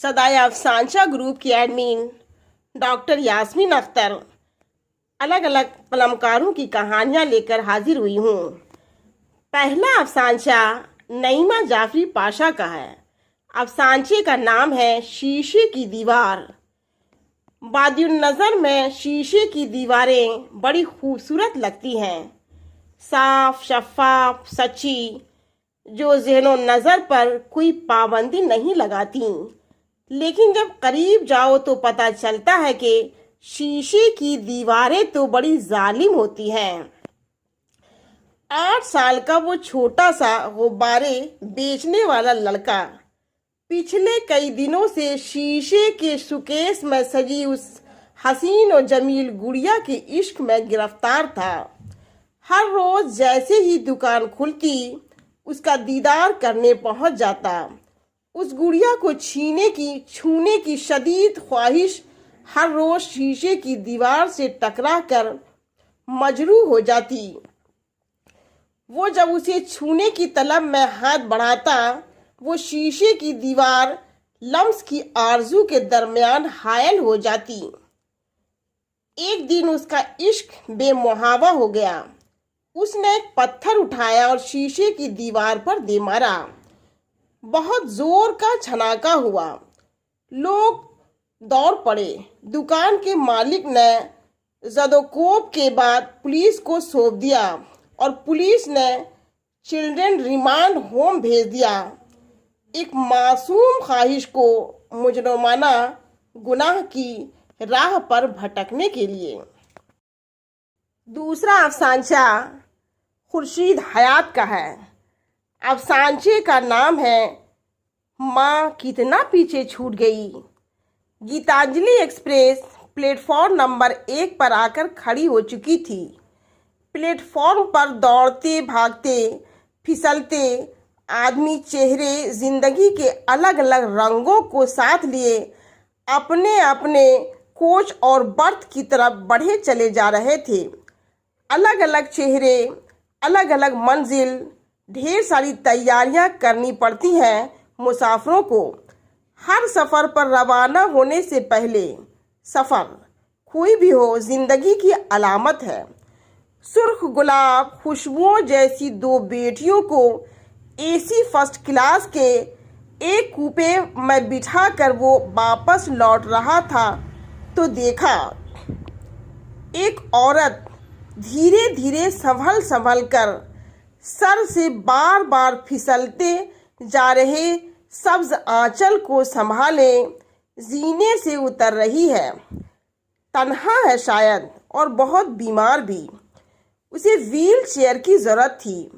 सदाए अफसानचा group की admin doctor Yasmin Akhtar अलग अलग कलमकारों की कहानियां लेकर हाजिर हुई हूँ। पहला अफसानचा नईमा जाफरी पाशा का है। अफसानचे का नाम है शीशे की दीवार। बादियुन नज़र में शीशे की दीवारें बड़ी खूबसूरत लगती हैं, साफ शफाफ सच्ची, जो ज़हनो नज़र पर कोई पाबंदी नहीं लगाती। लेकिन जब करीब जाओ तो पता चलता है कि शीशे की दीवारें तो बड़ी जालिम होती हैं। 8 साल का वो छोटा सा गुब्बारे बेचने वाला लड़का पिछले कई दिनों से शीशे के सुकेस में सजी उस हसीन और जमील गुड़िया के इश्क में गिरफ्तार था। हर रोज जैसे ही दुकान खुलती उसका दीदार करने पहुंच जाता। उस गुड़िया को छूने की शदीद ख्वाहिश हर रोज शीशे की दीवार से टकरा कर मजरूह हो जाती। वो जब उसे छूने की तलब में हाथ बढ़ाता, वो शीशे की दीवार लम्स की आरजू के दरमियान हायल हो जाती। एक दिन उसका इश्क बेमुहावा हो गया। उसने एक पत्थर उठाया और शीशे की दीवार पर दे मारा। बहुत जोर का झनाका हुआ। लोग दौड़ पड़े। दुकान के मालिक ने जदोकोब के बाद पुलिस को सौंप दिया और पुलिस ने चिल्ड्रन रिमांड होम भेज दिया, एक मासूम ख्वाहिश को मुजरमाना गुनाह की राह पर भटकने के लिए। दूसरा अफसानचा खुर्शीद हयात का है। अफसानचे का नाम है माँ कितना पीछे छूट गई। गीतांजलि एक्सप्रेस प्लेटफॉर्म नंबर 1 पर आकर खड़ी हो चुकी थी। प्लेटफॉर्म पर दौड़ते भागते फिसलते आदमी चेहरे जिंदगी के अलग अलग रंगों को साथ लिए अपने अपने कोच और बर्थ की तरफ बढ़े चले जा रहे थे। अलग अलग चेहरे, अलग अलग मंजिल, ढेर सारी तैयारियां करनी पड़ती हैं मुसाफिरों को। हर सफ़र पर रवाना होने से पहले, सफ़र कोई भी हो जिंदगी की अलामत है। सुर्ख गुलाब खुशबुओं जैसी 2 बेटियों को एसी फर्स्ट क्लास के एक कूपे में बिठा कर वो वापस लौट रहा था तो देखा एक औरत धीरे धीरे संभल कर सर से बार बार फिसलते जा रहे सब्ज आंचल को संभाले जीने से उतर रही है। तन्हा है शायद और बहुत बीमार भी। उसे व्हील चेयर की ज़रूरत थी,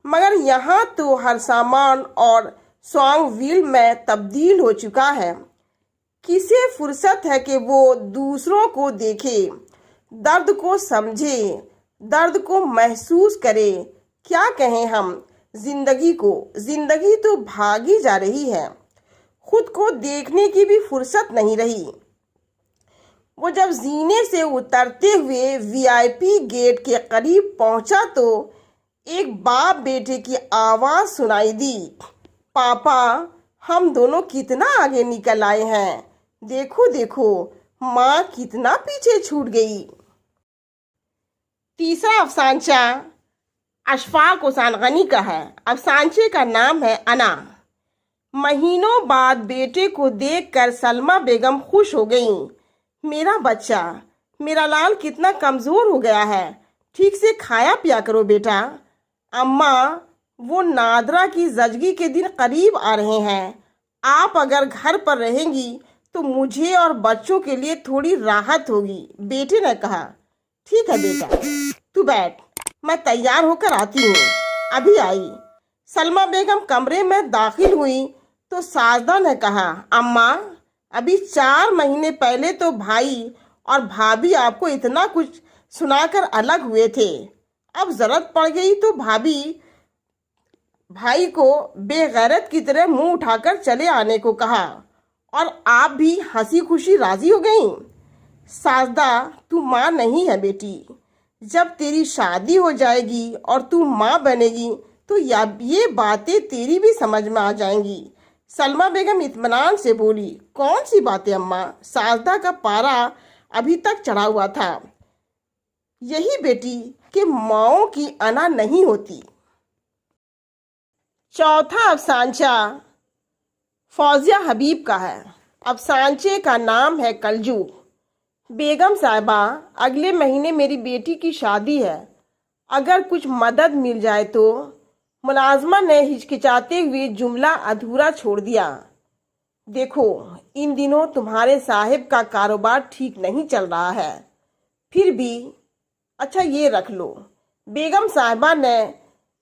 मगर यहाँ तो हर सामान और स्वांग व्हील में तब्दील हो चुका है। किसे फुर्सत है कि वो दूसरों को देखे, दर्द को समझे, दर्द को महसूस करे। क्या कहें हम जिंदगी को, जिंदगी तो भागी जा रही है। खुद को देखने की भी फुर्सत नहीं रही। वो जब जीने से उतरते हुए वीआईपी गेट के करीब पहुंचा तो एक बाप बेटे की आवाज़ सुनाई दी, पापा हम दोनों कितना आगे निकल आए हैं, देखो देखो माँ कितना पीछे छूट गई। तीसरा अफसानचा अशफाक हुसैन गनी का है। अफसानचे का नाम है अना। महीनों बाद बेटे को देखकर सलमा बेगम खुश हो गईं। मेरा बच्चा, मेरा लाल कितना कमज़ोर हो गया है, ठीक से खाया पिया करो बेटा। अम्मा, वो नादरा की जजगी के दिन करीब आ रहे हैं। आप अगर घर पर रहेंगी तो मुझे और बच्चों के लिए थोड़ी राहत होगी, बेटे ने कहा। ठीक है बेटा, तू बैठ, मैं तैयार होकर आती हूँ। अभी आई। सलमा बेगम कमरे में दाखिल हुई तो साजदा ने कहा, अम्मा अभी 4 महीने पहले तो भाई और भाभी आपको इतना कुछ सुनाकर अलग हुए थे। अब ज़रूरत पड़ गई तो भाई को बेगैरत की तरह मुंह उठाकर चले आने को कहा और आप भी हंसी खुशी राजी हो गईं। साजदा, तू माँ नहीं है बेटी। जब तेरी शादी हो जाएगी और तू माँ बनेगी तो ये बातें तेरी भी समझ में आ जाएंगी। सलमा बेगम इत्मीनान से बोली, कौन सी बातें अम्मा, साजदा का पारा अभी तक चढ़ा हुआ था। यही बेटी कि माओ की अना नहीं होती। चौथा अफसानचा फौजिया हबीब का है। अफसानचे का नाम है कलजू। बेगम साहिबा, अगले महीने मेरी बेटी की शादी है, अगर कुछ मदद मिल जाए तो। मुलाजमा ने हिचकिचाते हुए जुमला अधूरा छोड़ दिया। देखो, इन दिनों तुम्हारे साहिब का कारोबार ठीक नहीं चल रहा है, फिर भी अच्छा ये रख लो। बेगम साहिबा ने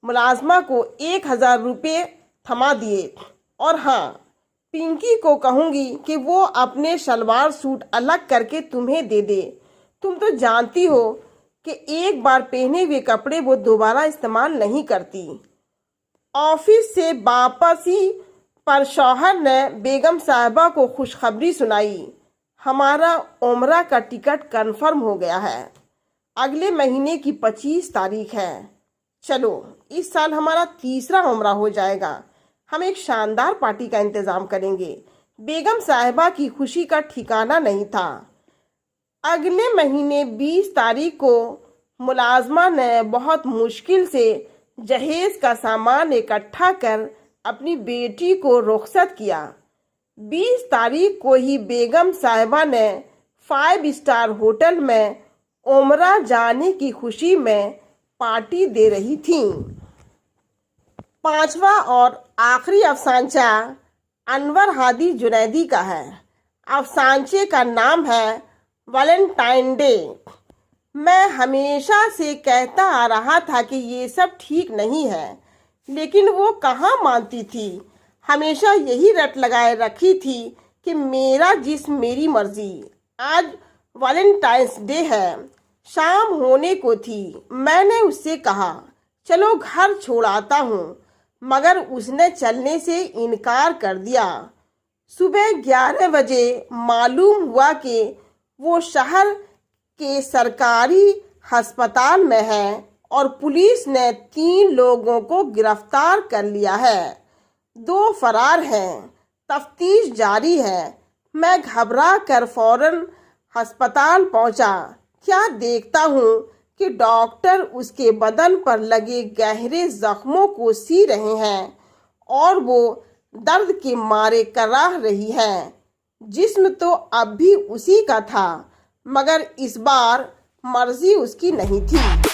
मुलाजमा को 1000 रुपये थमा दिए। और हाँ, पिंकी को कहूँगी कि वो अपने शलवार सूट अलग करके तुम्हें दे दे। तुम तो जानती हो कि एक बार पहने हुए कपड़े वो दोबारा इस्तेमाल नहीं करती। ऑफिस से वापसी पर शौहर ने बेगम साहिबा को खुशखबरी सुनाई, हमारा उम्रा का टिकट कंफर्म हो गया है, अगले महीने की 25 तारीख है। चलो, इस साल हमारा 3रा उम्रा हो जाएगा। हम एक शानदार पार्टी का इंतज़ाम करेंगे। बेगम साहिबा की खुशी का ठिकाना नहीं था। अगले महीने 20 तारीख को मुलाजमा ने बहुत मुश्किल से जहेज का सामान इकट्ठा कर अपनी बेटी को रुखसत किया। 20 तारीख को ही बेगम साहिबा ने 5 स्टार होटल में उम्रा जाने की खुशी में पार्टी दे रही थीं। 5वां और आखिरी अफसानचा अनवर हादी जुनैदी का है। अफसानचे का नाम है वैलेंटाइन डे। मैं हमेशा से कहता आ रहा था कि ये सब ठीक नहीं है, लेकिन वो कहाँ मानती थी। हमेशा यही रट लगाए रखी थी कि मेरा जिस्म मेरी मर्जी। आज वैलेंटाइंस डे है, शाम होने को थी। मैंने उससे कहा, चलो घर छोड़ आता हूँ, मगर उसने चलने से इनकार कर दिया। सुबह 11 बजे मालूम हुआ कि वो शहर के सरकारी अस्पताल में है और पुलिस ने 3 लोगों को गिरफ्तार कर लिया है। 2 फरार हैं, तफ्तीश जारी है। मैं घबरा कर फौरन अस्पताल पहुंचा। क्या देखता हूँ कि डॉक्टर उसके बदन पर लगे गहरे जख्मों को सी रहे हैं और वो दर्द के मारे कराह रही है। जिस्म तो अब भी उसी का था, मगर इस बार मर्जी उसकी नहीं थी।